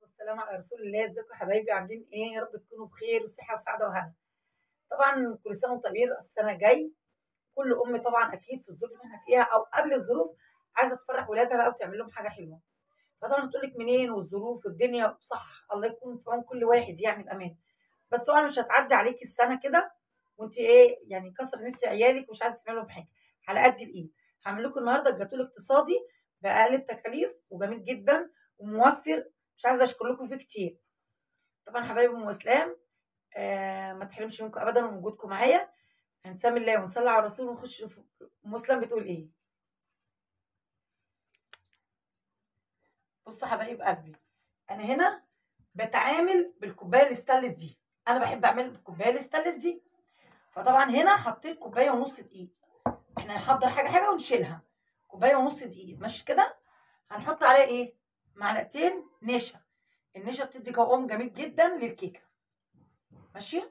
والسلام على رسول الله. ازيكم يا حبايبي؟ عاملين ايه؟ يا رب تكونوا بخير وصحه وسعاده وهنا. طبعا كل سنه وانتم طيبين. السنه جاي كل ام طبعا اكيد في الظروف اللي احنا فيها او قبل الظروف عايزه تفرح ولادها بقى وتعمل لهم حاجه حلوه. فطبعا هتقول لك منين والظروف والدنيا صح، الله يكون في عون كل واحد يعني بامان. بس طبعا مش هتعدي عليكي السنه كده وانت ايه يعني كسر نفس عيالك ومش عايزه تعملي لهم حاجه على قد الايد. هعمل لكم النهارده الجاتوه الاقتصادي باقل التكاليف وجميل جدا وموفر. مش عايزه اشكر لكم فيه كتير. طبعا حبايبي ام اسلام، ما تحرمش منكم ابدا من وجودكم معايا. هنسمي الله ونصلي على الرسول ونخش نشوف ام اسلام بتقول ايه. بصوا حبايب قلبي، انا هنا بتعامل بالكوبايه الستانلس دي. انا بحب اعمل بالكوبايه الستانلس دي. فطبعا هنا حطيت كوبايه ونص دقيق. احنا هنحضر حاجه حاجه ونشيلها. كوبايه ونص دقيق ماشي كده. هنحط عليها ايه؟ معلقتين نشا. النشا بتدي قوام جميل جدا للكيكه. ماشي.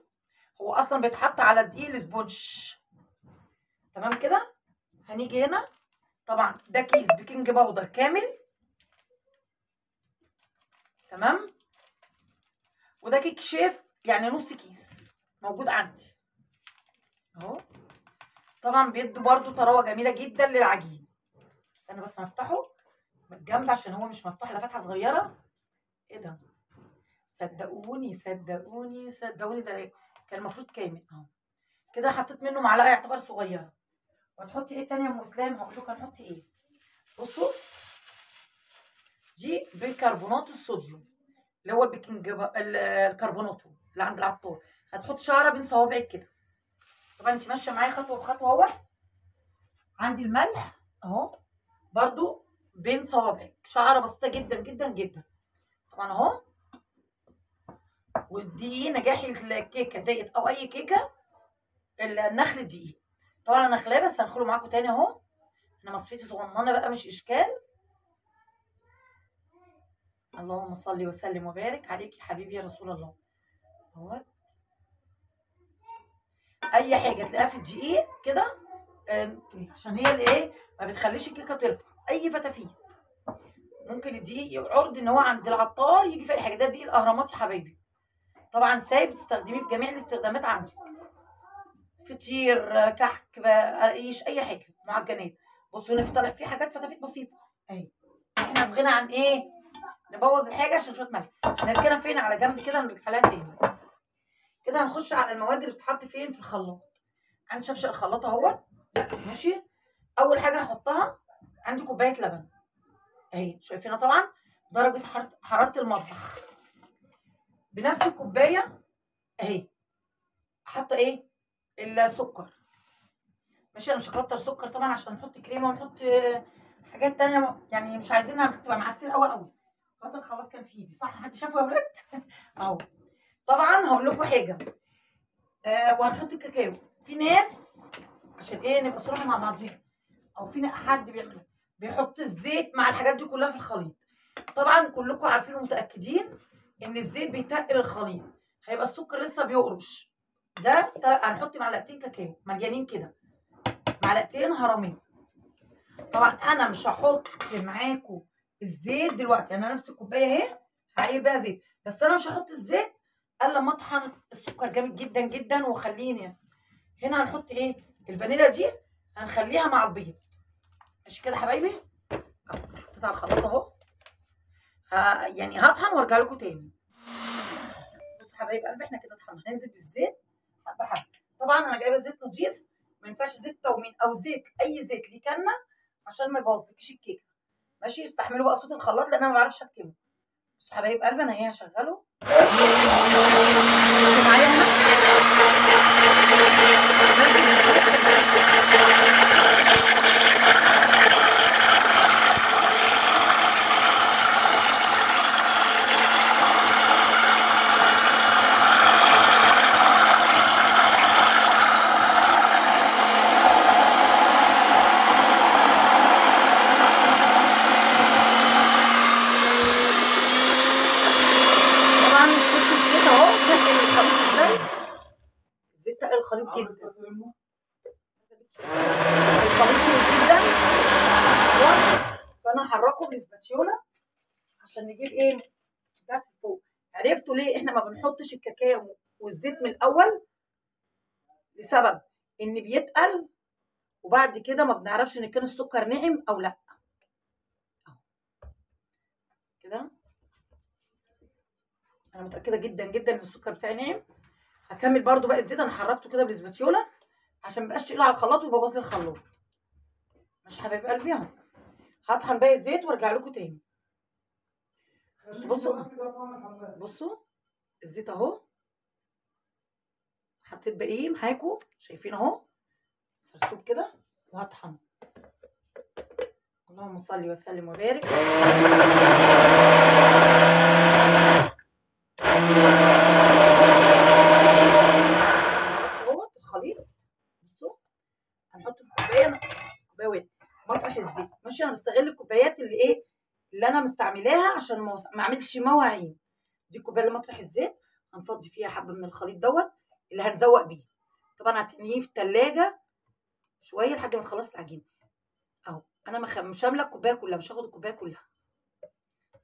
هو اصلا بيتحط على الدقيق الاسبونج. تمام كده. هنيجي هنا طبعا ده كيس بيكنج باودر كامل. تمام. وده كيك شيف يعني نص كيس موجود عندي اهو. طبعا بيدوا برده طراوه جميله جدا للعجين. استنى بس هفتحه من الجنب عشان هو مش مفتوح الا فتحه صغيره. ايه ده؟ صدقوني صدقوني صدقوني ده كان المفروض كامل اهو. كده حطيت منه معلقه يعتبر صغيره. وهتحطي ايه تاني يا ام اسلام؟ هقول لكم هنحط ايه. بصوا، دي بيكربونات الصوديوم اللي هو الكربوناتو اللي عند العطار. هتحط شعره بين صوابعك كده. طبعا انت ماشيه معايا خطوه بخطوه اهو. عندي الملح اهو برضو بين صوابعك، شعره بسيطه جدا جدا جدا. طبعا اهو. ودي نجاح الكيكه ديت او اي كيكه، النخل الدقيق. طبعا انا خلاه بس هنخله معاكم تاني اهو. انا مصفيتي صغننه بقى مش اشكال. اللهم صل وسلم وبارك عليك يا حبيبي يا رسول الله. اهوت. اي حاجه تلاقيها في الدقيق كده عشان هي اللي ايه ما بتخليش الكيكه ترفع اي فتافيت. ممكن الدقيق عرض ان هو عند العطار يجي في اي حاجه. ده دقيق الاهرامات يا حبايبي. طبعا سايب تستخدميه في جميع الاستخدامات عندك. فطير، كحك، قرقيش، اي حاجه معجنات. بصوا هنا في طالع فيه حاجات فتافيت بسيطه اهي. احنا في غنى عن ايه؟ نبوظ الحاجه عشان شويه ملح. هنركنها فين على جنب كده نرجع لها تاني. كده هنخش على المواد اللي بتتحط فين في الخلاط. عندي شفشق الخلاط اهوت. ماشي. اول حاجه هحطها عندي كوبايه لبن اهي. شايفينها طبعا درجه حراره المطبخ. بنفس الكوبايه اهي حاطه ايه؟ السكر. ماشي. انا مش هكتر سكر طبعا عشان نحط كريمه ونحط حاجات تانية يعني مش عايزينها تبقى معسله قوي قوي. خاطر الخلاط كان في ايدي صح؟ حد شافه يا ولاد؟ اهو. طبعا هقول لكم حاجه. وهنحط الكاكاو. في ناس عشان ايه نبقى صراحه مع بعضينا، او في حد بيحط الزيت مع الحاجات دي كلها في الخليط. طبعا كلكم عارفين ومتاكدين ان الزيت بيتقل الخليط. هيبقى السكر لسه بيقرش. ده هنحط معلقتين كاكاو مليانين كده، معلقتين هرمين. طبعا انا مش هحط معاكم الزيت دلوقتي. انا نفس الكوبايه اهي هعير بيها زيت، بس انا مش هحط الزيت الا لما اطحن السكر جامد جدا جدا. وخليني هنا هنحط ايه؟ الفانيليا دي هنخليها مع البيض. ماشي كده حبايبي. حطيتها على الخلاط اهو. يعني هطحن وارجع لكم تاني. بصوا حبايب قلبي احنا كده طحنا. هننزل بالزيت حبه حبه. طبعا انا جايبه زيت نضيف، ما ينفعش زيت تومين او زيت اي زيت ليه كنه عشان ما يبوظلكيش الكيكه. ماشي. استحملوا بقى صوت الخلاط لان انا ما بعرفش اكتمه. بصوا حبايب قلبي انا ايه هشغله. بصوا معايا هنا. الزيت تقل الخليط جدا. الخليط جدا. فانا هحركه بالسباتيولا عشان نجيب ايه؟ بتاعت فوق. عرفتوا ليه احنا ما بنحطش الكاكاو والزيت من الاول؟ لسبب ان بيتقل وبعد كده ما بنعرفش ان كان السكر ناعم او لا. كده انا متاكده جدا جدا ان السكر بتاعي ناعم. هكمل برده بقى الزيت، انا حركته كده بالسباتيولا عشان ما يبقاش تقيل على الخلاط ويبوظ لي الخلاط. مش حبايب قلبي اهو. هطحن باقي الزيت وارجع لكم تاني. بصوا الزيت اهو، حطيت باقيه معاكم شايفين اهو سرسوب كده وهطحن. اللهم صل وسلم وبارك. اهو الخليط بصوا هنحط في كوبايه واحده مطرح الزيت. ماشي، انا بستغل الكوبايات اللي ايه اللي انا مستعملاها عشان ما اعملش مواعين. دي الكوبايه اللي مطرح الزيت هنفضي فيها حبه من الخليط دوت اللي هنزوق بيه. طبعا هتنيه في التلاجة شويه لحد ما تخلص العجينه. اهو انا مش هامله الكوبايه كلها، مش هاخد الكوبايه كلها،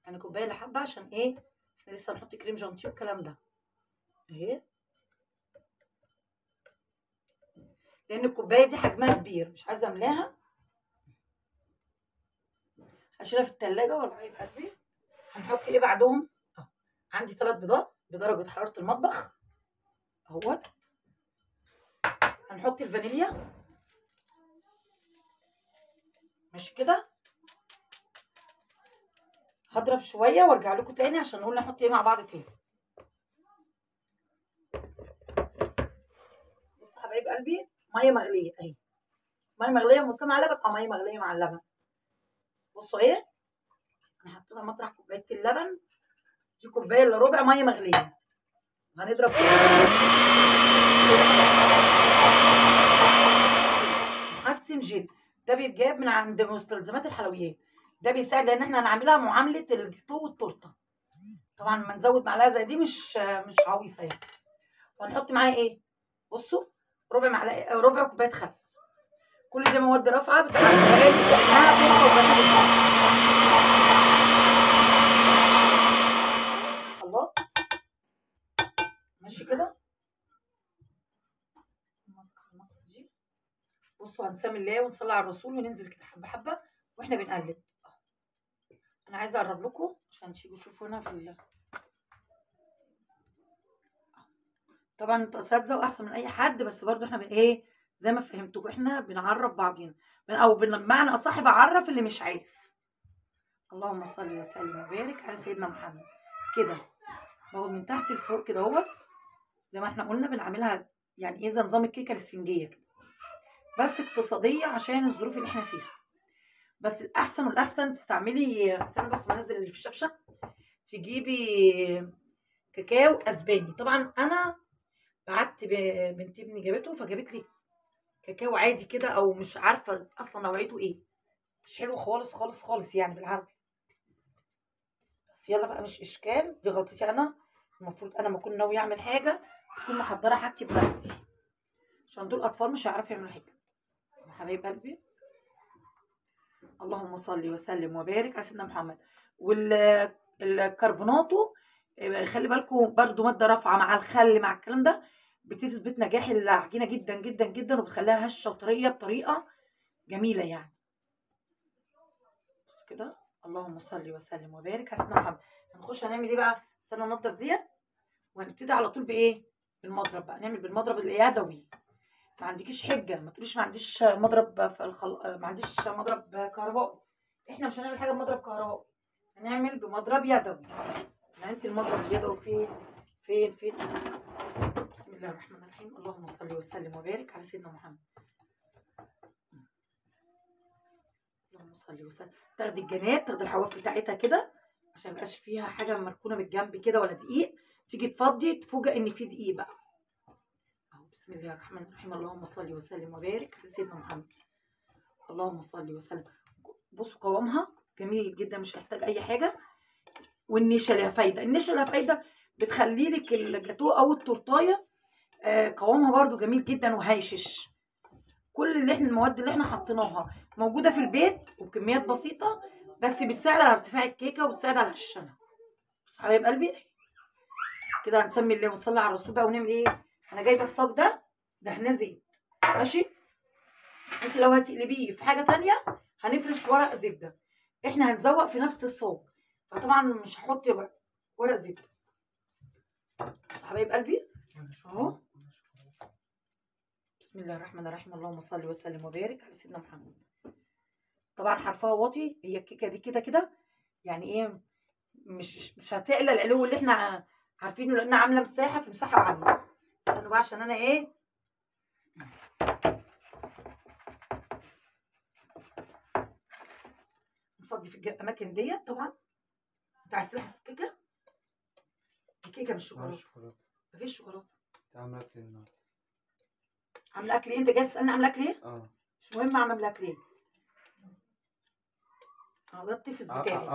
يعني كوبايه الا حبه عشان ايه احنا لسه هنحط كريم جانتيه والكلام ده اهي. لان الكوبايه دي حجمها كبير مش عايزه املاها، هشيلها في التلاجة والله قلبي. هنحط ايه بعدهم؟ اهو عندي 3 بيضات بدرجه حراره المطبخ اهوت. هنحط الفانيليا ماشي كده. هضرب شويه وارجع لكم تاني عشان نقول نحط ايه مع بعض تاني. بصوا حبايب قلبي ميه مغليه اهي، ميه مغليه مسلمه على لبن او ميه مغليه مع اللبن. بصوا ايه انا حطيتها مطرح كوبايه اللبن، دي كوبايه الا ربع ميه مغليه. هنضرب محسن جيل، ده بيتجاب من عند مستلزمات الحلويات، ده بيساعد لان احنا هنعملها معامله الجاتوه والتورته. طبعا لما نزود معلقه زي دي مش عويصه يعني. وهنحط معاها ايه؟ بصوا ربع معلقه ربع كوبايه خل. كل دي مواد رافعه بتعمل كانها فرخه وبانيه. خلاط ماشي كده. بصوا هنسمي الله ونصلي على الرسول وننزل كده حبه حبه واحنا بنقلب. انا عايزه اقرب لكم عشان تيجوا تشوفوا هنا في طبعا انتوا اساتذه واحسن من اي حد، بس برضو احنا ايه زي ما فهمتكم احنا بنعرف بعضينا او بمعنى اصح بعرف اللي مش عارف. اللهم صل وسلم وبارك على سيدنا محمد. كده باخد من تحت لفوق كده اهوت زي ما احنا قلنا بنعملها يعني ايه زي نظام الكيكه الاسفنجيه كده، بس اقتصاديه عشان الظروف اللي احنا فيها. بس الاحسن والاحسن تستعملي، استنى بس ما انزل اللي في الشفشه، تجيبي كاكاو اسباني. طبعا انا بعت بنت ابني جابته فجابت لي كاكاو عادي كده او مش عارفه اصلا نوعيته ايه، مش حلو خالص خالص خالص يعني بالعربي. بس يلا بقى مش اشكال، دي غلطتي انا. المفروض انا ما اكون ناويه اعمل حاجه اكون محضره حاجتي بنفسي، عشان دول اطفال مش هيعرفوا يعملوا حاجه. يا حبايب قلبي اللهم صل وسلم وبارك على سيدنا محمد. والكربوناتو خلي بالكم برضو ماده رافعه مع الخل مع الكلام ده بتثبت نجاح العجينه جدا جدا جدا وبتخليها هشه وطريه بطريقه جميله يعني. بصوا كده اللهم صل وسلم وبارك على سيدنا محمد. هنخش هنعمل ايه بقى؟ استنى ننضف ديت وهنبتدي على طول بايه؟ بالمضرب بقى، نعمل بالمضرب اليدوي. ما عندكيش حجه ما تقوليش ما عنديش مضرب ما عنديش مضرب كهربائي. احنا مش هنعمل حاجه بمضرب كهربائي، هنعمل بمضرب يدوي. يعني انت المضرب اليدوي فين؟ بسم الله الرحمن الرحيم. اللهم صل وسلم وبارك على سيدنا محمد. اللهم صل وسلم. تاخدي الجناب، تاخدي الحواف بتاعتها كده عشان ميبقاش فيها حاجه مركونه من الجنب كده ولا دقيق، تيجي تفضي تفوجئ ان في دقيق بقى. اهو بسم الله الرحمن الرحيم. اللهم صل وسلم وبارك على سيدنا محمد. اللهم صل وسلم. بصوا قوامها جميل جدا مش هيحتاج اي حاجه. والنشا لها فايده، النشا لها فايده بتخلي لك الجاتوه او التورتايه قوامها برده جميل جدا وهيشش. كل اللي احنا المواد اللي احنا حطيناها موجوده في البيت وبكميات بسيطه، بس بتساعد على ارتفاع الكيكه وبتساعد على هشاشها. حبايب قلبي كده هنسمي الله ونصلي على الرسول بقى ونعمل ايه. انا جايبه الصاج ده دهناه زيت ماشي. انت لو هتقلبيه في حاجه تانية هنفرش ورق زبده، احنا هنزوق في نفس الصاج، فطبعا مش هحط ورق زبده. بصوا حبايب قلبي اهو. بسم الله الرحمن الرحيم، اللهم صل وسلم وبارك على سيدنا محمد. طبعا حرفها واطي، هي الكيكه دي كده كده يعني ايه، مش هتعلى العلو اللي احنا عارفينه، لانها عامله مساحه في مساحه عاليه. استنوا بقى عشان انا ايه نفضي في الاماكن ديت. طبعا انت عايز تلحس الكيكه، دي كيكه بالشوكولاته. مفيش شوكولاته. عامله اكل النهارده. عامله اكل ايه؟ انت جاي تسالني عامله اكل ايه؟ مش مهم عامله اكل ايه. ده الطفل بتاعي.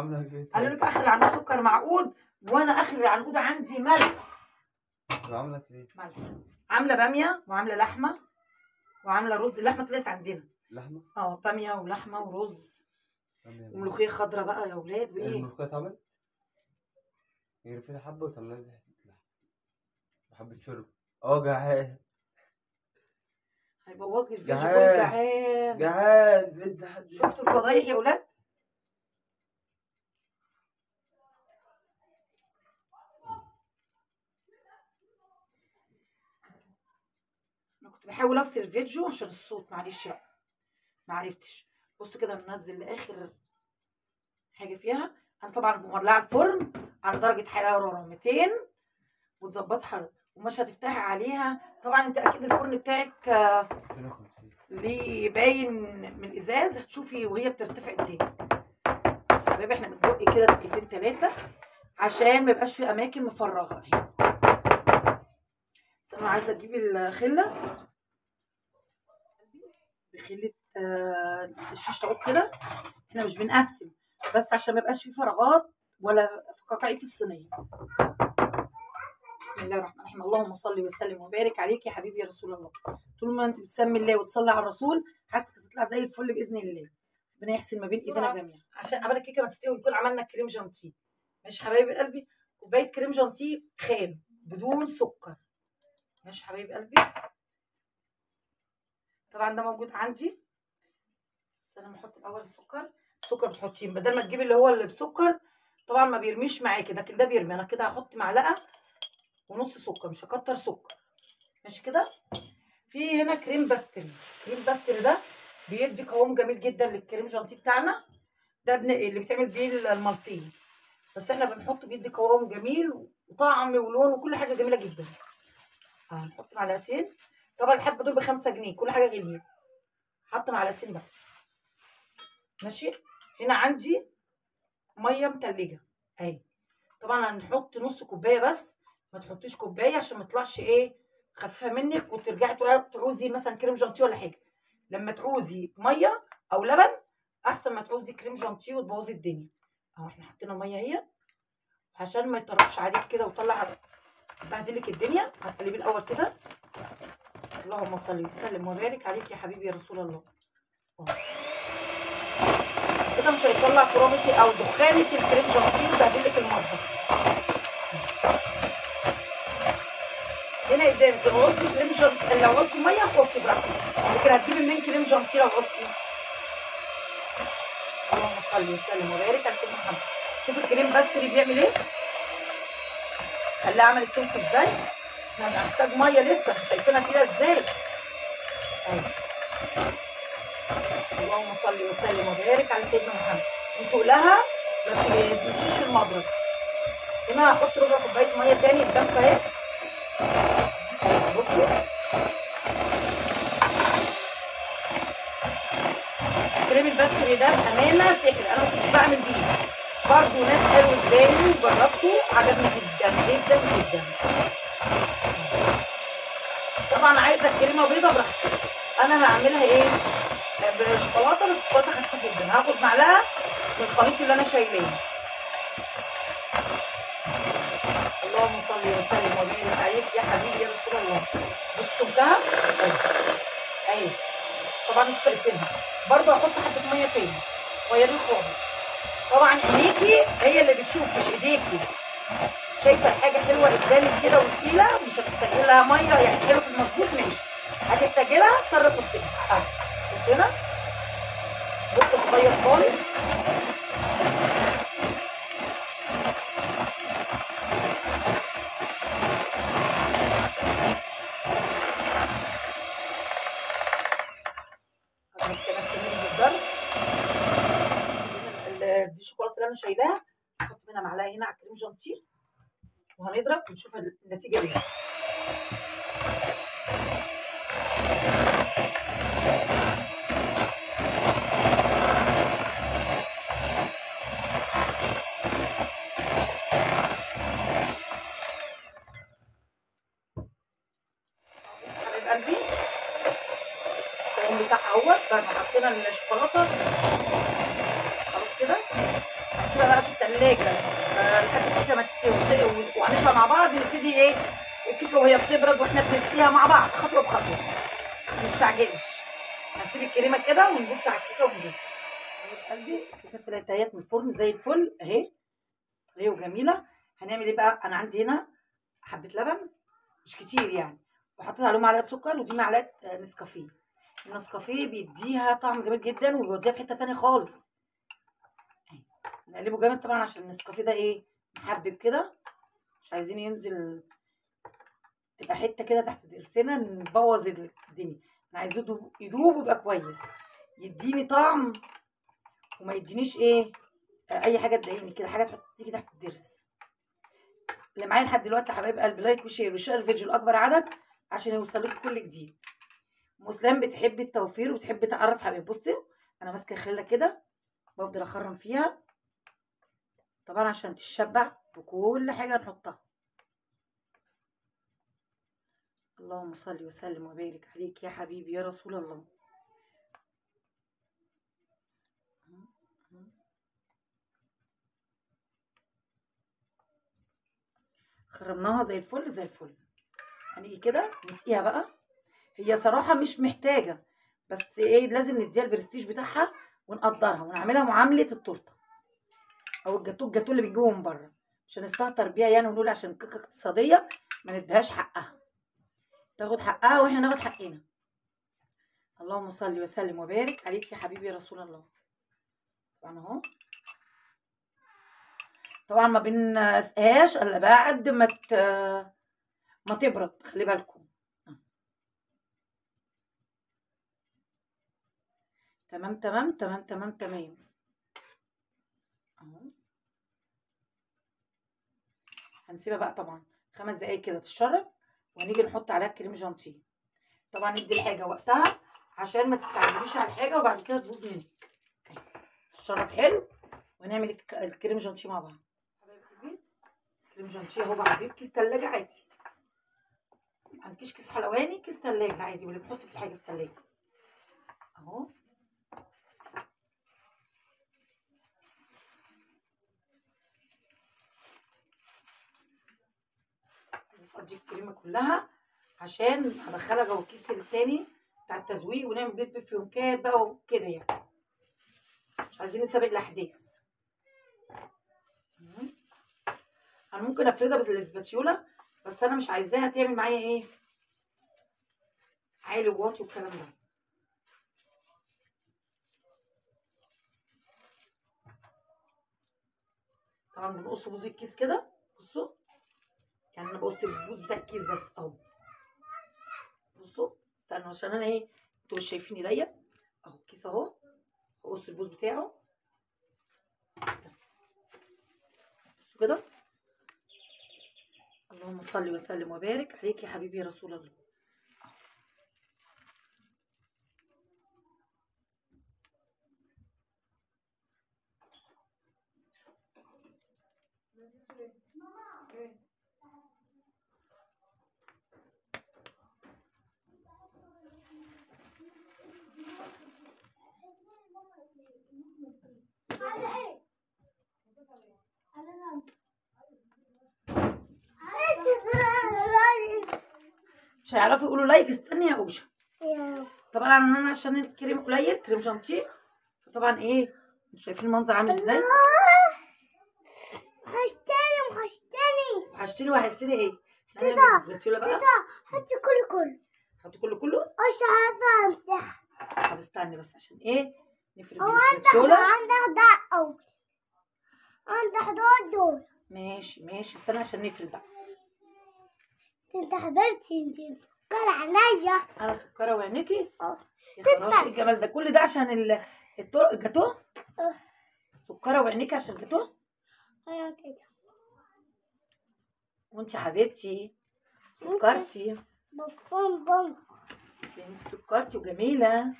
قالوا لك اخر العنقود سكر معقود، وانا اخر العنقود عندي ملح. عامله ايه؟ ملح. عامله باميه وعامله لحمه وعامله رز. اللحمه طلعت عندنا لحمه. باميه ولحمه ورز وملوخيه خضراء بقى يا اولاد. وايه الملوخيه اتعملت؟ هي فيها حبه وطلعت لي حته لحمه وحبه شرب. جعان. هيبوظ لي الفيديو. كله جعان بدي حد. شفتوا الفضايح يا اولاد؟ انا كنت بحاول افصل الفيديو عشان الصوت، معلش بقى معرفتش. بصوا كده ننزل لاخر حاجه فيها. انا طبعا مولعه الفرن على درجه حراره 200 وتظبطها ومش هتفتحي عليها. طبعا انت اكيد الفرن بتاعك ليه باين من الازاز، هتشوفي وهي بترتفع قدامك. بصوا يا حبايبي احنا بندق كده دقيقتين 3 عشان ما يبقاش في اماكن مفرغه اهي. بس انا عايزه اجيب الخله بخله الشيش طاووق كده. احنا مش بنقسم بس عشان ما يبقاش في فراغات ولا فقاقيع في الصينيه. بسم الله الرحمن الرحيم، اللهم صل وسلم وبارك عليك يا حبيبي يا رسول الله. طول ما انت بتسمي الله وتصلي على الرسول حاجتك هتطلع زي الفل باذن الله. ربنا يحسن ما بين ايدينا جميعا. عشان قبل الكيكه ما تستوي نكون عملنا كريم جانتيه. ماشي حبايب قلبي، كوبايه كريم جانتيه خام بدون سكر. ماشي حبايب قلبي. طبعا ده موجود عندي، بس انا بحط الاول السكر. السكر بتحطيه بدل ما تجيبي اللي هو اللي بسكر، طبعا ما بيرميش معاكي، لكن ده بيرمي. انا كده هحط معلقه ونص سكر، مش هكتر سكر. ماشي كده. في هنا كريم باستري. كريم باستري ده بيدي قوام جميل جدا للكريم جانتيه بتاعنا. ده اللي بيتعمل بيه المالتيه، بس احنا بنحطه بيدي قوام جميل وطعم ولون وكل حاجه جميله جدا. هنحط معلقتين. طبعا الحبه دول ب5 جنيه، كل حاجه غليت. حط معلقتين بس. ماشي. هنا عندي ميه متلجه اهي. طبعا هنحط نص كوبايه بس، ما تحطيش كوبايه عشان ما يطلعش ايه خفيفه منك وترجعي تعوزي مثلا كريم جانتيه ولا حاجه. لما تعوزي ميه او لبن احسن ما تعوزي كريم جانتيه وتبوظي الدنيا. اهو احنا حطينا ميه اهي عشان ما يطربش عليك كده ويطلع يبهدلك الدنيا. هتقلبيه الاول كده. اللهم صل وسلم وبارك عليك يا حبيبي يا رسول الله. كده مش هيطلع ترابتي او دخانه الكريم جانتيه ويبهدلك المطبخ. هنا قدامك لو عوزتي كريم جانتيه، لو عوزتي ميه حطي براحتك، لكن هتجيبي منين كريم جانتيه لو عوزتي. اللهم صل وسلم وبارك على سيدنا محمد. شوفي الكريم باستري بيعمل ايه، خليها عملت سمك ازاي. احنا هنحتاج ميه لسه، شايفينها كده ازاي. ايوه. اللهم صل وسلم وبارك على سيدنا محمد. وتقلها ما تمشيش في المضرب. هنا هحط ربع كوبايه ميه تاني قدامكم اهي. بصوا الكريم الباستري ده بامانه سحر، انا ما كنتش بعمل بيه برضه. ناس قالوا قدامي وجربته عجبني جدا جدا جدا. طبعا عايزه الكريمه بيضه براحتك. انا هعملها ايه بشوكولاته، بس شوكولاته خفيفه جدا. هاخد معلقه من الخليط اللي انا شايلاه. اللهم صل وسلم وبارك عليك يا حبيبي يا رسول الله. بصوا سمكها اهي. طبعا انتوا شايفينها. برضه هحط حبه ميه تاني صغيرين خالص. طبعا عينيكي هي اللي بتشوف مش ايديكي. شايفه الحاجه حلوه قدامك كده وتقيله، مش هتحتاجي لها ميه، يعني حلو في المظبوط ماشي، هتحتاجي لها اضطر احطها اهو. بص هنا بق صغير خالص، دي الشوكولاته اللي انا شايلاها، هحط منها معلقه هنا على الكريم جانتيه وهنضرب ونشوف النتيجه ايه. حبايب قلبي القوام بتاعها اهوت بعد ما حطينا الشوكولاته خلاص كده. هنسيبها بقى في التلاجة لحد الكيكه ما تستوي، وهنطلع مع بعض نبتدي ايه الكيكه وهي بتبرد واحنا بنسقيها مع بعض خطوه بخطوه، ما نستعجلش. هنسيب الكريمه كده ونبص على الكيكه ونجيب. قلبي الكيكه طلعت اهيت من الفرن زي الفل اهي، طريه وجميله. هنعمل ايه بقى؟ انا عندي هنا حبه لبن مش كتير يعني، وحطيت عليهم معلقه سكر، ودي معلقه نسكافيه. النسكافيه بيديها طعم جميل جدا وبيوديها في حته تانيه خالص. نقلبه جامد طبعا عشان النسكافيه ده ايه محبب كده، مش عايزين ينزل تبقى حته كده تحت ضرسنا نبوظ الدنيا. انا عايزه يدوب ويبقى كويس، يديني طعم وما يدينيش ايه اي حاجه تضايقني كده، حاجه تيجي تحت الضرس. اللي معايا لحد دلوقتي يا حبايب قلبي لايك وشير وشير الفيديو لاكبر عدد عشان يوصل لكم كل جديد. مسلم بتحب التوفير وبتحب تعرف حبايب. بصي انا ماسكه خله كده بفضل اخرم فيها طبعا عشان تشبع بكل حاجه نحطها. اللهم صل وسلم وبارك عليك يا حبيبي يا رسول الله. خرمناها زي الفل زي الفل. هنيجي كده نسقيها بقى. هي صراحه مش محتاجه، بس ايه لازم نديها البرستيج بتاعها ونقدرها ونعملها معامله التورته او الجاتو اللي بيجيبوه من بره، مش هنستهتر بيها يعني ونقول عشان كيكه اقتصاديه ما نديهاش حقها، تاخد حقها واحنا ناخد حقنا. اللهم صل وسلم وبارك عليك يا حبيبي يا رسول الله. طبعا اهو طبعا ما بنسقيهاش الا بعد ما تبرد، خلي بالكم. تمام تمام تمام تمام تمام اهو. هنسيبها بقى طبعا 5 دقايق كده تتشرب، وهنيجي نحط عليها الكريم جانتيه. طبعا ندي الحاجه وقتها عشان ما تستعجليش على الحاجه وبعد كده تبوظ منك. تتشرب حلو ونعمل الكريم جانتيه مع بعض. حبايبي الكريم جانتيه اهو بعدين كيس تلاجة عادي، ما عندكيش كيس حلواني كيس تلاجة عادي واللي بنحط في الحاجه في التلاجة اهو. افضي الكريمه كلها عشان ادخلها جوه الكيس التاني بتاع التزويق ونعمل بيت بفيونكات بقى وكده يعني، مش عايزين نسابق الاحداث. انا ممكن افردها بالاسباتيولا بس انا مش عايزاها تعمل معايا ايه عالي وواطي والكلام ده. طبعا بنقص بوز الكيس كده، بصوا يعني انا بقص البوز بتاع الكيس بس اهو. بصوا استنوا عشان انا ايه انتوا مش شايفين ايديا اهو. الكيس اهو بقص البوز بتاعه بصوا كده. اللهم صل وسلم وبارك عليك يا حبيبي يا رسول الله. مش هيعرفوا يقولوا لايك. استني يا اوشا. طبعا انا عشان الكريم قليل كريم جانتيه فطبعا ايه انتوا شايفين المنظر عامل ازاي. هشتري وحشتني وحشتني ايه؟ احنا هنعمل الاسباتيولا بقى. حطي كله. حط كله. مش عايزة امسح. طب استني بس عشان ايه؟ نفرد عندي الاسباتيولا. 11 أول. عندي 11 دول. ماشي استنى عشان نفرد بقى. انت حبيبتي انت سكر عليا. انا سكره وعينيكي؟ اه. يا خلاص ايه الجمال ده كل ده عشان الجاتوه؟ اه. سكره وعينيكي عشان الجاتوه؟ ايوه كده. وانت حبيبتي سكرتي. بوم. انت سكرتي وجميله.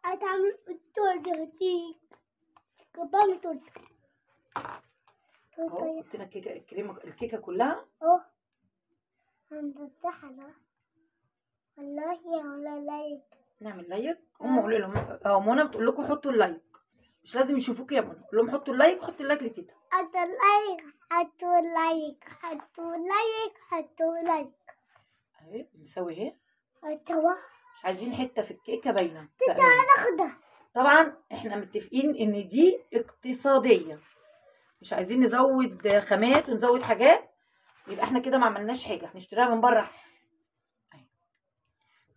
هتعمل التورته دي. كبار التورته. اهو حطينا الكيكه كلها. اه. عند السحرة. والله ولا لايك. نعمل لايك. هم قولوا لهم منى بتقول لكم حطوا اللايك، مش لازم يشوفوك يا منى، قول لهم حطوا اللايك. حطوا اللايك لتيتا. حطوا لايك. اهي بنسوي اهي. حطوا. مش عايزين حته في الكيكه باينه. هناخدها. طبعا احنا متفقين ان دي اقتصاديه، مش عايزين نزود خامات ونزود حاجات، يبقى احنا كده ما عملناش حاجه، هنشتريها من بره احسن.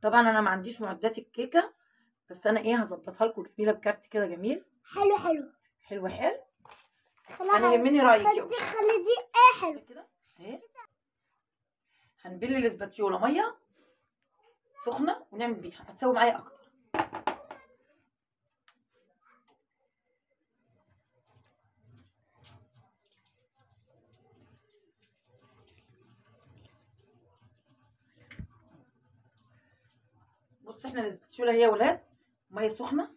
طبعا انا ما عنديش معدات الكيكه، بس انا ايه هظبطها لكم جميله بكارت كده جميل. حلو. انا يهمني رايك يا وش. خلي دي ايه حلو كده اهي. هنبل الاسباتيولا ميه سخنه ونعمل بيها، هتسوي معايا اكتر. بص احنا الاسباتيولا هي يا ولاد ميه سخنه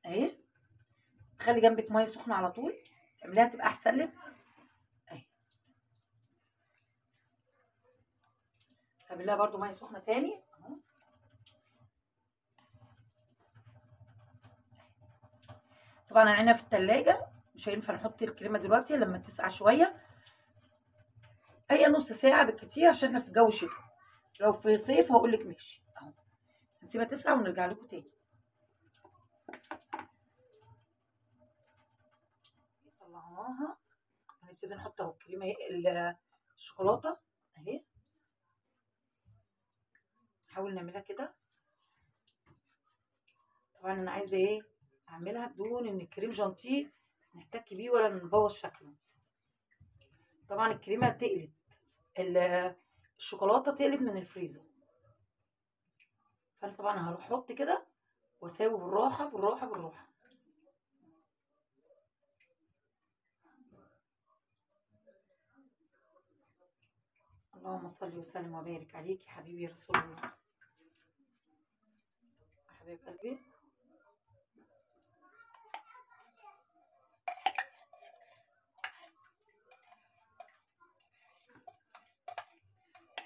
اهي، خلي جنبك ميه سخنه على طول، تعمليها تبقى احسن لك اهي. هعمل لها برده ميه سخنه تاني اهو. طبعا العنب في التلاجة، مش هينفع نحط الكريمه دلوقتي لما تسقع شويه، اي نص ساعه بالكتير عشان احنا في جو شتاء. لو في صيف هقول لك ماشي اهو. هنسيبها تسقع ونرجع لكم تاني. طلعناها، هنبتدي نحط اهو الكريمه الشوكولاته اهي. نحاول نعملها كده. طبعا انا عايزه ايه اعملها بدون ان الكريم جانتيه نحتك بيه ولا نبوظ شكله. طبعا الكريمه تقلت، الشوكولاته تقلت من الفريزر، فانا طبعا هروح احط كده واساوي بالراحه. اللهم صل وسلم وبارك عليك يا حبيبي يا رسول الله. حبيب قلبي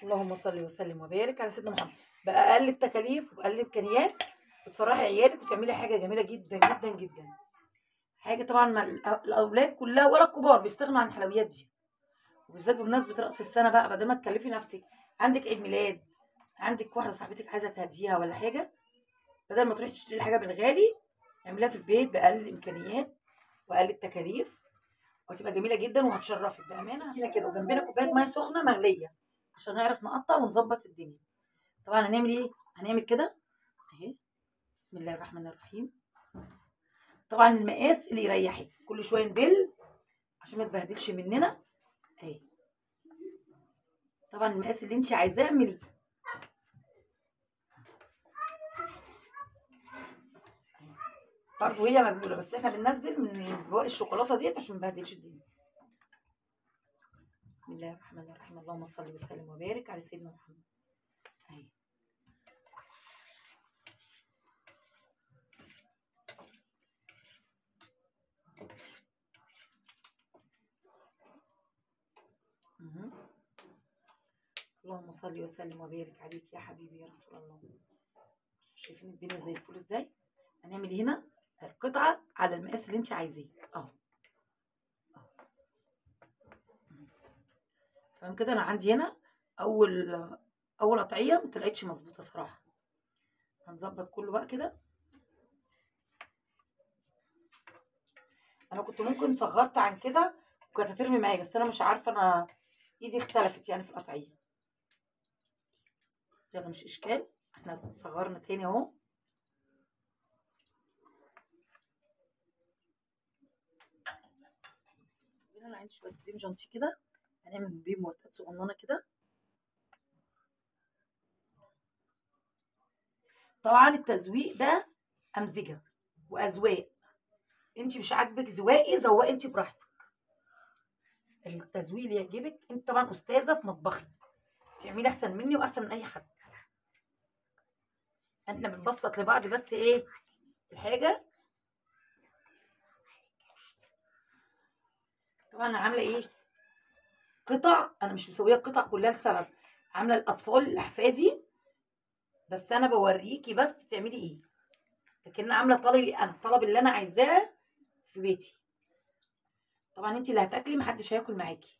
اللهم صل وسلم وبارك على سيدنا محمد. باقل التكاليف وباقل الامكانيات بتفرحي عيالك وتعملي حاجه جميله جدا. حاجه طبعا ما الاولاد كلها ولا الكبار بيستغنوا عن الحلويات دي، وبالذات بمناسبه راس السنه بقى. بدل ما تكلفي نفسك، عندك عيد ميلاد، عندك واحده صاحبتك عايزه تهديها ولا حاجه، بدل ما تروحي تشتري حاجه بالغالي اعمليها في البيت باقل الامكانيات واقل التكاليف، وهتبقى جميله جدا وهتشرفك بامانه. كده وجنبنا كوبايه ميه سخنه مغليه عشان نعرف نقطع ونظبط الدنيا. طبعا هنعمل ايه؟ هنعمل كده اهي. بسم الله الرحمن الرحيم. طبعا المقاس اللي يريحك، كل شويه نبل عشان ما تبهدلش مننا اهي. طبعا المقاس اللي انت عايزاه اعمليه. برضه هي مبلوله، بس احنا بننزل من بواقي الشوكولاته ديت عشان ما نبهدلش الدنيا. بسم الله الرحمن الرحيم. اللهم صل وسلم وبارك على سيدنا محمد اهي. اللهم صل وسلم وبارك عليك يا حبيبي يا رسول الله. شايفين الدنيا زي الفل ازاي؟ هنعمل هنا القطعه على المقاس اللي انت عايزاه اهو. تمام كده. انا عندي هنا اول قطعيه ما طلعتش مظبوطه صراحه. هنظبط كله بقى كده. انا كنت ممكن صغرت عن كده وكانت هترمي معايا، بس انا مش عارفه، انا ايدي اختلفت يعني في القطعيه. يلا مش اشكال، احنا صغرنا تاني اهو. انا عندي شويه كريم جانتي كده، هنعمل بيهم وردات صغننه كده. طبعا التزويق ده امزجه واذواق، انت مش عاجبك زواقي زوقي انت براحتك، التزويق اللي يعجبك. انت طبعا استاذه في مطبخك، تعملي احسن مني واحسن من اي حد. احنا بنبسط لبعض بس ايه الحاجه. طبعا انا عامله ايه قطع، انا مش مسويه القطع كلها لسبب، عامله الاطفال لاحفادي، بس انا بوريكي بس تعملي ايه، لكن انا عامله طلبي، انا الطلب اللي انا عايزاه في بيتي. طبعا انت اللي هتاكلي، محدش هياكل معاكي.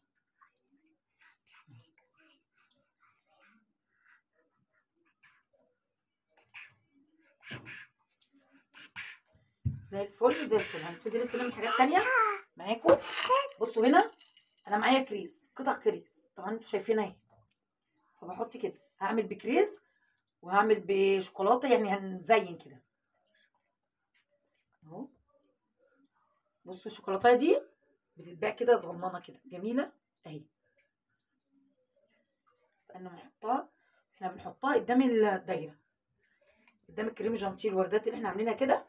زي الفل زي الفل. هنبتدي لسه نعمل حاجات تانية معاكم. بصوا هنا انا معايا كريز، قطع كريز طبعا انتوا شايفينها اهي، فبحط كده، هعمل بكريز وهعمل بشوكولاته، يعني هنزين كده اهو. بصوا الشوكولاته دي بتتباع كده صغننه كده جميله اهي. استنى ما نحطها، احنا بنحطها قدام الدايره، قدام الكريم جانتيه الوردات اللي احنا عاملينها كده،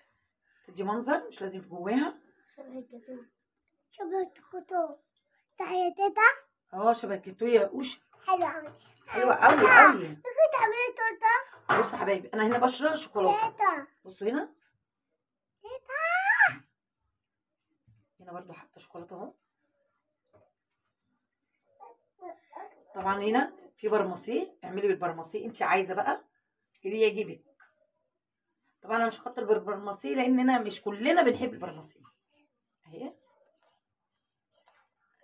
تدي منظر، مش لازم في جواها. شبه الجاتوه، شبه الجاتوه. تحية تيتا. اه شبه الجاتوه يا اوشا، حلوة أوي. حلوه قوي قوي. ممكن تعملي تورتة؟ بصوا يا حبايبي انا هنا بشرب شوكولاته، تيتا. بصوا هنا هنا برضو حاطه شوكولاته اهو. طبعا هنا في برمسيه، اعملي بالبرمسيه انت عايزه بقى اللي يعجبك. طبعا انا مش هكتر بالبرمسيه لاننا مش كلنا بنحب البرمسيه اهي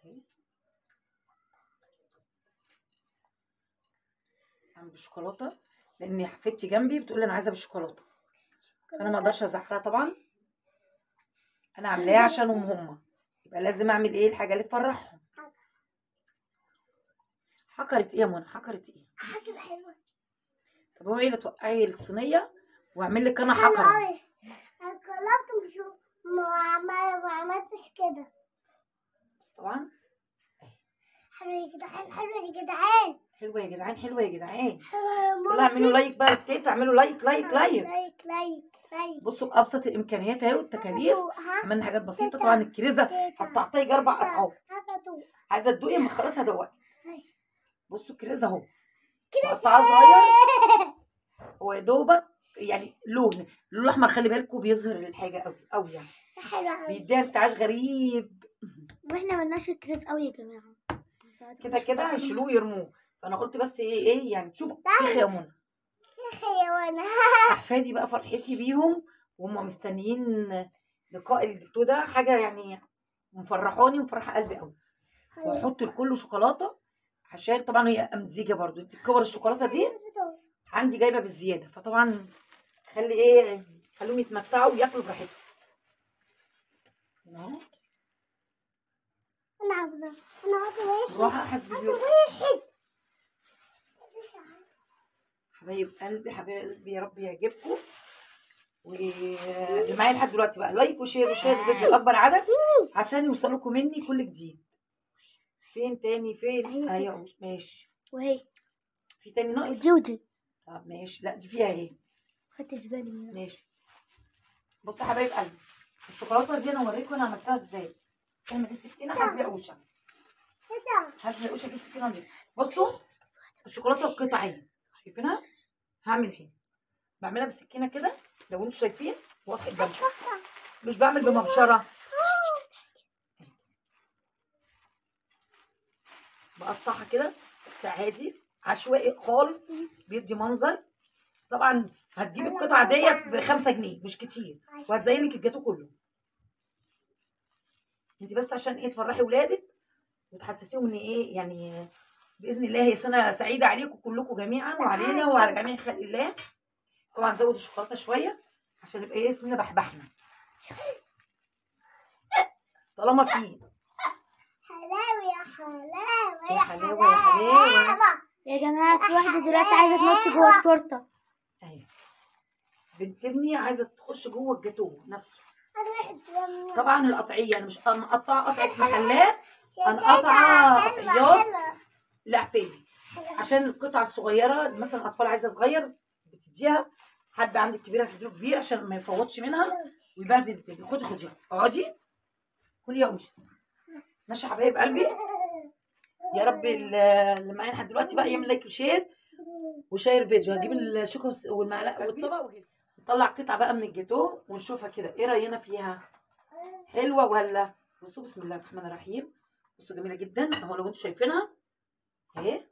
اهي. اعمل بالشوكولاته لان حفيدتي جنبي بتقول لي انا عايزه بالشوكولاته، انا ما اقدرش ازعلها طبعا، انا عاملاها عشانهم هم، يبقى لازم اعمل ايه الحاجه اللي تفرحهم. حكرت ايه يا منى، حكرت ايه؟ حاجة حلوة. طب اوعي لا توقعي الصينيه واعمل لك انا حلوة حكره. أوي. أنا قلبت مش ما عملتش كده. بس طبعا حلوة يا جدعان، حلوة يا جدعان. حلوه يا جدعان، حلوه يا جدعان. حلوة يا يلا ماما. اعملوا لايك بقى للتيتا، اعملوا لايك لايك لايك. لايك لايك لايك. بصوا بابسط الامكانيات اهي والتكاليف عملنا حاجات بسيطه. طبعا الكريزه قطعتها 4 قطعات، عايزه تدوقي ما خلاص هدوقك. بصوا الكريزه اهو مقطعاه صغير، هو يا دوبك يعني اللون الاحمر، خلي بالكم بيظهر الحاجه قوي قوي يعني، حلوة أوي. بيديها انتعاش غريب. واحنا ملناش في الكريز قوي يا جماعة. كده كده هيشيلوه ويرموه، فانا قلت بس ايه يعني شوف كيخ يا منى. حيوانة. احفادي بقى فرحتي بيهم وهم مستنيين لقاء الجاتوه ده، حاجه يعني مفرحاني ومفرحه قلبي قوي. واحط لكله شوكولاته عشان طبعا هي امزجه برضو، انت كور الشوكولاته دي عندي جايبه بالزياده، فطبعا خلي ايه خليهم يتمتعوا وياكلوا براحتهم اهو. انا عاوزة روح احس بيهم حبايب قلبي، حبايب قلبي، يا رب يعجبكم. واللي معايا لحد دلوقتي بقى لايك وشير الفيديو لاكبر عدد عشان يوصلكم مني كل جديد. فين تاني فين؟ ايوه ماشي. وهي في تاني ناقص؟ جودة. طب ماشي، لا دي فيها اهي. خدتش بالي منها. ماشي. بصوا يا حبايب قلبي، الشوكولاته دي انا اوريكم انا عملتها ازاي. استنى دي سكينه حاسبه قوشه، حاسبه قوشه دي سكينه دي. بصوا الشوكولاته القطع اهي شايفينها، هعمل ايه بعملها بسكينه كده لو انتوا شايفين واضح قدامكم، مش بعمل بمبشره، بقطعها كده عادي عشوائي خالص بيدي منظر. طبعا هتجيب القطعه ديت ب5 جنيه مش كتير، وهتزينك الجاتو كله. انت بس عشان ايه تفرحي ولادك وتحسسيهم ان ايه يعني باذن الله هي سنه سعيده عليكم كلكم جميعا وعلينا وعلى جميع خلق الله. طبعا نزود الشوكولاته شويه عشان يبقى ايه اسمنا بحبحنا. طالما فيه. حلاوة يا حلاوة يا حلاوة يا حلاوة. يا جماعة في واحدة دلوقتي عايزة تنط جوه التورتة. اهي بنت ابني عايزه تخش جوه الجاتوه نفسه. طبعا القطعيه انا مش مقطعه قطعه محلات، انا قطعه قطعيات لاحفادي عشان القطعه الصغيره. مثلا الاطفال عايزه صغير بتديها، حد عندك كبير هتديله كبير عشان ما يفوتش منها ويبهدل الدنيا. خدي خدي اقعدي كلي يا امشي. ماشي يا حبايب قلبي. يا رب اللي معايا لحد دلوقتي بقى يعمل لايك وشير فيديو. هجيب الشوكه والمعلقه والطبق وكده. نطلع قطعه بقى من الجاتوه ونشوفها كده ايه راينا فيها، حلوه ولا. بصوا بسم الله الرحمن الرحيم. بصوا جميله جدا اهو لو انتوا شايفينها اهي،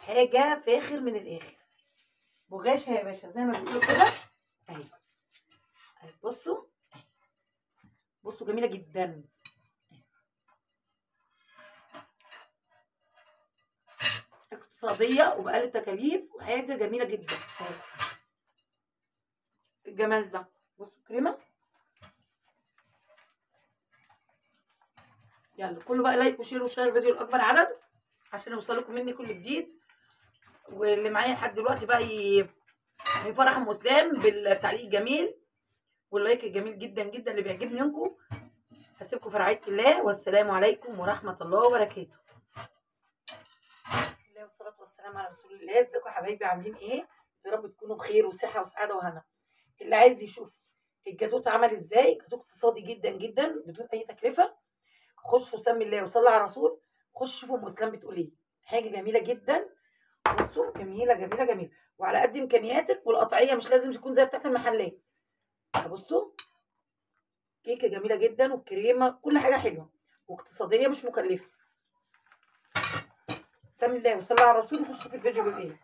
حاجه فاخر من الاخر. بغاشه يا باشا زي ما بيقولوا كده اهي. بصوا بصوا جميله جدا. اقتصاديه وبأقل تكاليف وحاجه جميله جدا اهي. الجمال ده. بصوا كريمه. يلا كله بقى لايك وشير وشير الفيديو لاكبر عدد عشان يوصل لكم مني كل جديد. واللي معايا لحد دلوقتي بقى يفرح ام اسلام بالتعليق الجميل واللايك الجميل جدا جدا اللي بيعجبني منكم. هسيبكم في رعايه الله والسلام عليكم ورحمه الله وبركاته. والصلاه والسلام على رسول الله. ازيكم يا حبايبي عاملين ايه؟ يا رب تكونوا بخير وصحه وسعاده وهنا. اللي عايز يشوف الجاتوه اتعمل ازاي، جاتوه اقتصادي جدا جدا بدون اي تكلفه، خشوا سمي الله وصلي على الرسول. خشوا شوفوا ام اسلام بتقول ايه. حاجه جميله جدا. بصوا جميله جميله جميله وعلى قد امكانياتك. والقطعيه مش لازم تكون زي بتاعت المحلات. بصوا كيكه جميله جدا والكريمه كل حاجه حلوه واقتصاديه مش مكلفه. سمي الله وصلي على الرسول. وخشوا في الفيديو بايه.